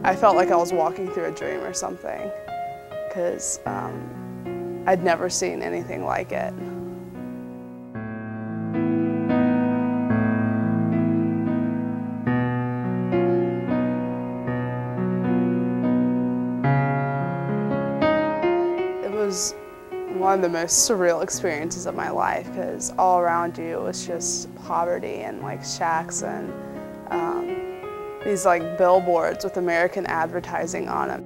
I felt like I was walking through a dream or something, because I'd never seen anything like it. It was one of the most surreal experiences of my life, because all around you was just poverty and like shacks and these like billboards with American advertising on them.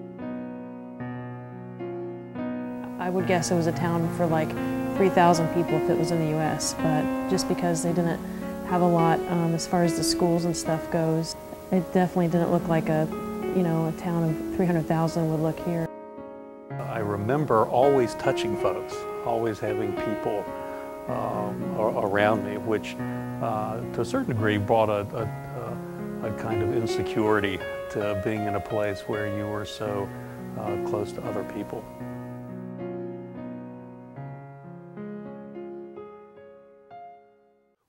I would guess it was a town for like 3,000 people if it was in the U.S., but just because they didn't have a lot as far as the schools and stuff goes, it definitely didn't look like a town of 300,000 would look here. I remember always touching folks, always having people around me, which to a certain degree brought a kind of insecurity to being in a place where you were so close to other people.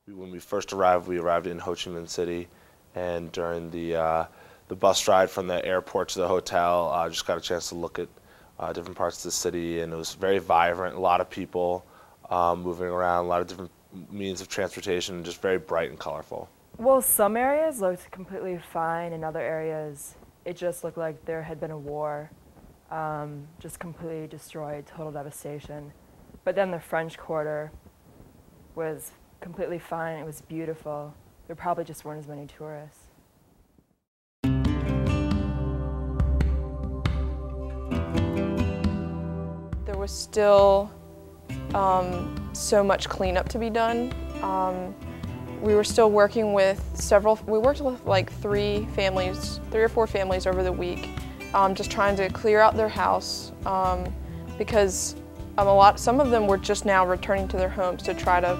When we first arrived, we arrived in Ho Chi Minh City, and during the bus ride from the airport to the hotel, I just got a chance to look at different parts of the city, and it was very vibrant, a lot of people moving around, a lot of different means of transportation, just very bright and colorful. Well, some areas looked completely fine, in other areas it just looked like there had been a war, just completely destroyed, total devastation. But then the French Quarter was completely fine, it was beautiful. There probably just weren't as many tourists. There was still so much cleanup to be done. We were still working with we worked with like 3 or 4 families over the week, just trying to clear out their house, because some of them were just now returning to their homes to try to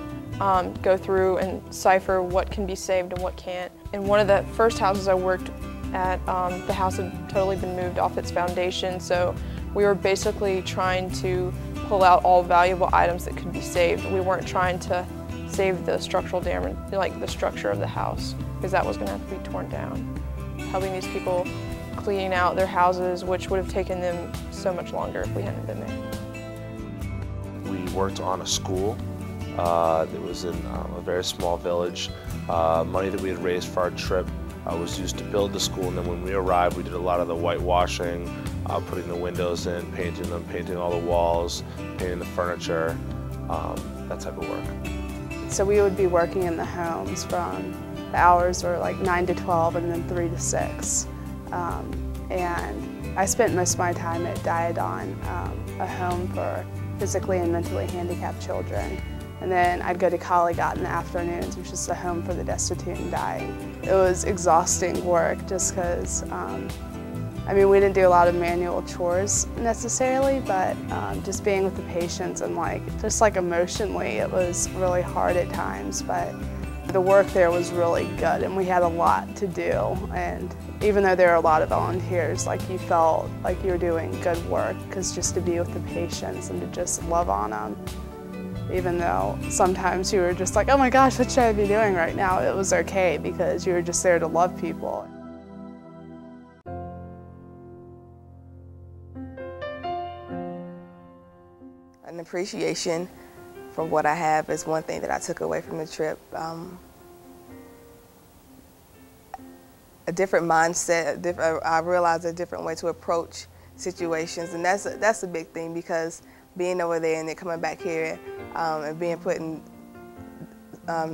go through and cipher what can be saved and what can't. In one of the first houses I worked at, the house had totally been moved off its foundation, so we were basically trying to pull out all valuable items that could be saved. We weren't trying to save the structural damage, like the structure of the house, because that was going to have to be torn down. Helping these people cleaning out their houses, which would have taken them so much longer if we hadn't been there. We worked on a school that was in a very small village. Money that we had raised for our trip was used to build the school, and then when we arrived, we did a lot of the whitewashing, putting the windows in, painting them, painting all the walls, painting the furniture, that type of work. So we would be working in the homes from the hours were like 9 to 12 and then 3 to 6. And I spent most of my time at Diadon, a home for physically and mentally handicapped children. And then I'd go to Collegot in the afternoons, which is a home for the destitute and dying. It was exhausting work just because, I mean, we didn't do a lot of manual chores necessarily, but just being with the patients and just emotionally, it was really hard at times. But the work there was really good, and we had a lot to do. And even though there were a lot of volunteers, you felt like you were doing good work, because just to be with the patients and to just love on them. Even though sometimes you were just like, oh my gosh, what should I be doing right now? It was okay because you were just there to love people. An appreciation for what I have is one thing that I took away from the trip. A different mindset, I realized a different way to approach situations, and that's a big thing, because being over there and then coming back here and being put in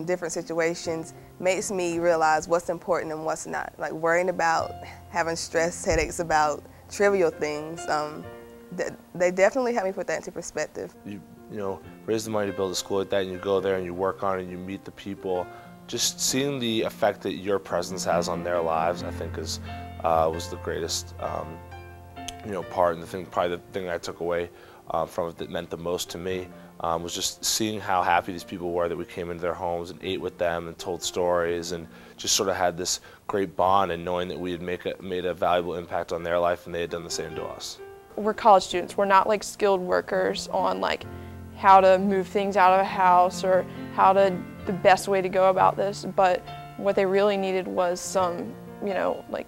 different situations makes me realize what's important and what's not. Like worrying about having stress, headaches about trivial things, they definitely helped me put that into perspective. You raise the money to build a school like that, and you go there and you work on it and you meet the people. Just seeing the effect that your presence has on their lives, I think, was the greatest part, and probably the thing that I took away from it that meant the most to me was just seeing how happy these people were that we came into their homes and ate with them and told stories, and just sort of had this great bond, and knowing that we had made a valuable impact on their life and they had done the same to us. We're college students. We're not skilled workers on how to move things out of a house or the best way to go about this, but what they really needed was some,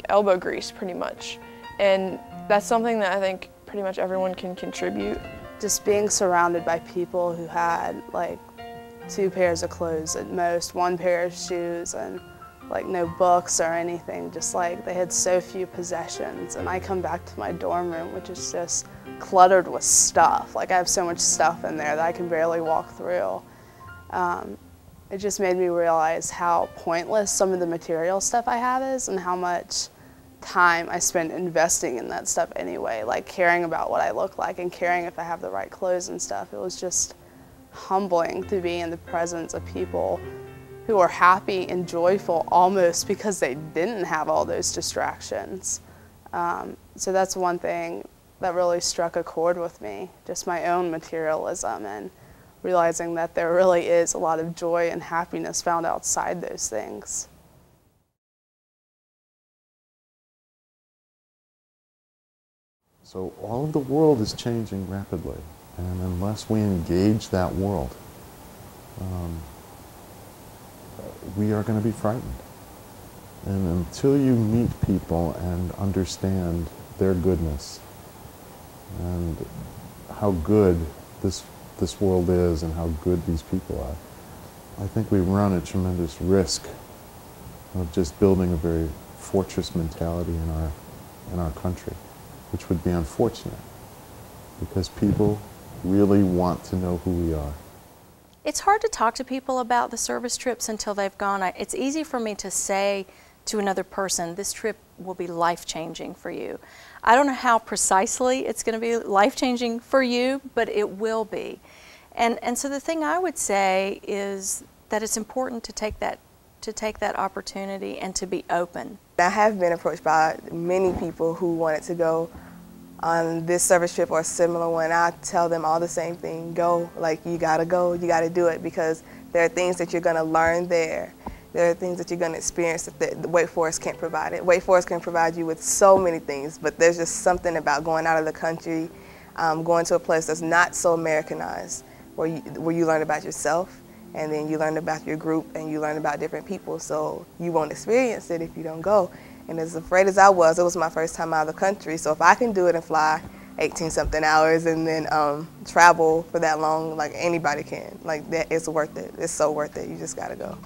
elbow grease pretty much. And that's something that I think pretty much everyone can contribute. Just being surrounded by people who had like 2 pairs of clothes at most, 1 pair of shoes, and like no books or anything, just like they had so few possessions. And I come back to my dorm room, which is just cluttered with stuff. Like I have so much stuff in there that I can barely walk through. It just made me realize how pointless some of the material stuff I have is and how much time I spend investing in that stuff anyway, like caring about what I look like and caring if I have the right clothes and stuff. It was just humbling to be in the presence of people who are happy and joyful almost because they didn't have all those distractions. So that's one thing that really struck a chord with me, just my own materialism and realizing that there really is a lot of joy and happiness found outside those things. So all of the world is changing rapidly, and unless we engage that world, we are going to be frightened. And until you meet people and understand their goodness and how good this world is and how good these people are, I think we run a tremendous risk of just building a very fortress mentality in our country, which would be unfortunate because people really want to know who we are. It's hard to talk to people about the service trips until they've gone. It's easy for me to say to another person, this trip will be life-changing for you. I don't know how precisely it's going to be life-changing for you, but it will be. And so the thing I would say is that it's important to take that opportunity and to be open. I have been approached by many people who wanted to go on this service trip or a similar one. I tell them all the same thing: go, like you gotta go, you gotta do it, because there are things that you're gonna learn there. There are things that you're gonna experience that the Wake Forest can't provide it. Wake Forest can provide you with so many things, but there's just something about going out of the country, going to a place that's not so Americanized, where you learn about yourself, and then you learn about your group, and you learn about different people, so you won't experience it if you don't go. And as afraid as I was, it was my first time out of the country, so if I can do it and fly 18-something hours and then travel for that long, like anybody can, like that, it's worth it. It's so worth it. You just gotta go.